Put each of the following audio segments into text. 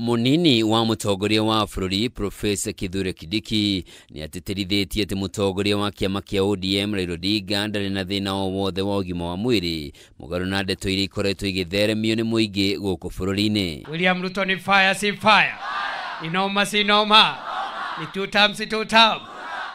Munini wa mutongoria wa bururi Professor Kithure Kindiki ni ateterithitie ati mutongoria wa kiama kia ODM Raila Odinga ndari na thina o wothe wa ugima wa mwiri mugaru na ndeto iria ikoretwo igitheremio ni muingi guku bururi-ini. William Ruto ni fire si fire, inoma si noma, ni two terms si two terms.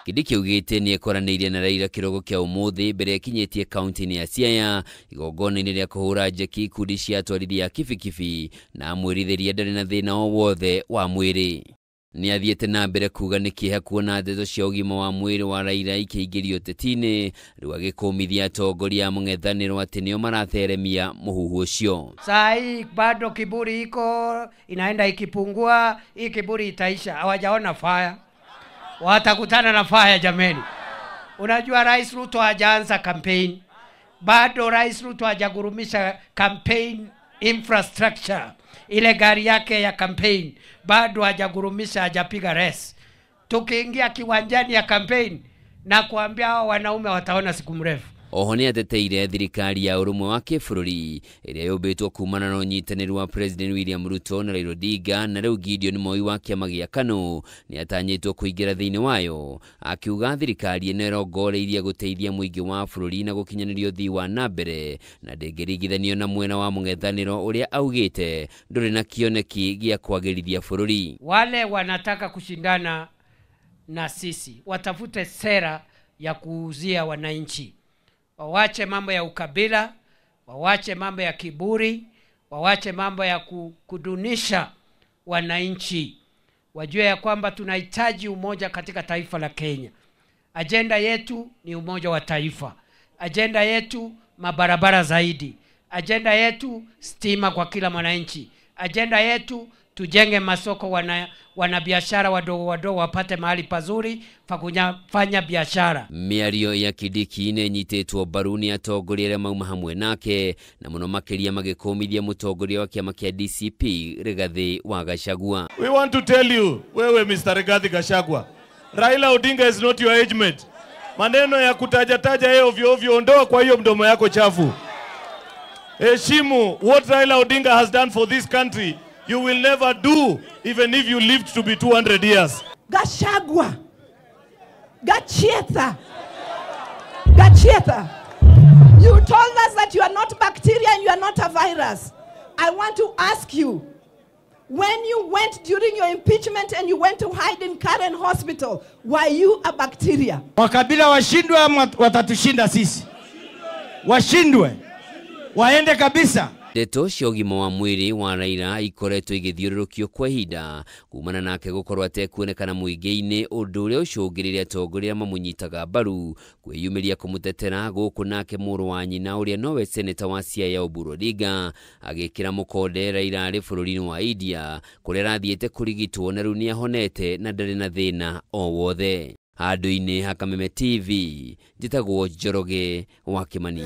Kindiki ugite ni ekoranirie na Raila kirogo kia umuthi mbere kinyetie kaunti-ini ya Siaya igongona-ini ria kuhura njeki ikundi cia atwarithia kibikibi na mwiritheria ndari na thina o wothe wa mwiri. Ni athiete na mbere kuga ni kiha kuona ndeto cia ugima wa mwiri wa Raila ikiingirio tetini riu agikumithia atongoria mung'ethaniro ati nio maratheremia muhuhu ucio. Sai bado kiburi iko inaenda ikipungua, hii kiburi itaisha. Hawajaona fire, watakutana na fire jameni. Unajua Rais Ruto hajaanza campaign, bado Rais Ruto hajagurumisha campaign infrastructure, ile gari yake ya campaign bado hajagurumisha, hajapiga race. Tukiingia kiwanjani ya campaign na kuambia hao wanaume wataona siku mrefu. Oho ni ateteire thirikari ya urumwe wa kibururi iria yubitwo kumana na unyitaniri wa President William Ruto na Raila Odinga na riu Gideon Moi wa kiama gia KANU ni atanyitwo kuingira thiini wayo, akiuga thirikari ino irongoreirie guteithia muingi wa bururi na gukinyaniria uthii wa nambere na ndingirigithanio na mwena wa mung'ethaniro uria augite nduri na kioneki gia kwagirithia bururi. Wale wanataka kushindana na sisi watafute sera ya kuuzia wananchi. Wawache mambo ya ukabila, wawache mambo ya kiburi, wawache mambo ya kudunisha wananchi. Wajue ya kwamba tunahitaji umoja katika taifa la Kenya. Agenda yetu ni umoja wa taifa. Agenda yetu mabarabara zaidi. Agenda yetu stima kwa kila mwananchi. Agenda yetu tujenge masoko, wanabiashara wadogo wadogo wapate mahali pazuri fanya biashara. Miario ya Kindiki nenyitetwo baruni atongoria aria mauma hamwe nake na muno makiria magikumithia mutongoria wa kiama kia DCP Rigathi wa Gachagua. We want to tell you, wewe Mr. Rigathi Gachagua, Raila Odinga is not your age mate. Maneno ya kutaja yeye ovyo ovyo ondoa kwa hiyo mdomo yako chafu. Heshimu what Raila Odinga has done for this country. You will never do, even if you lived to be 200 years. Gachagua, Gachietha, you told us that you are not bacteria and you are not a virus. I want to ask you, when you went during your impeachment and you went to hide in Karen Hospital, were you a bacteria? Wakabila washindwe watatushinda sisi. Washindwe. Waende kabisa. Ndeto cia ugima wa mwiri wa Raila ikoretwo igithiururukio kwa ihinda kumana nake gukorwo atekuonekana muingi-ini, undu uria ucungiriria atongoria mamunyitaga mbaru kwiyumiria kumutetera guku nake muru wa nyina uria nowe seneta wa Siaya Oburu Odinga agikira mukonde Raila ari bururi-ini wa India kuria rathiete kurigitwo na riu niahonete na ndari na thina o wothe. Handu-ini ha Kameme TV, njitagwo Njoroge wa Kimani.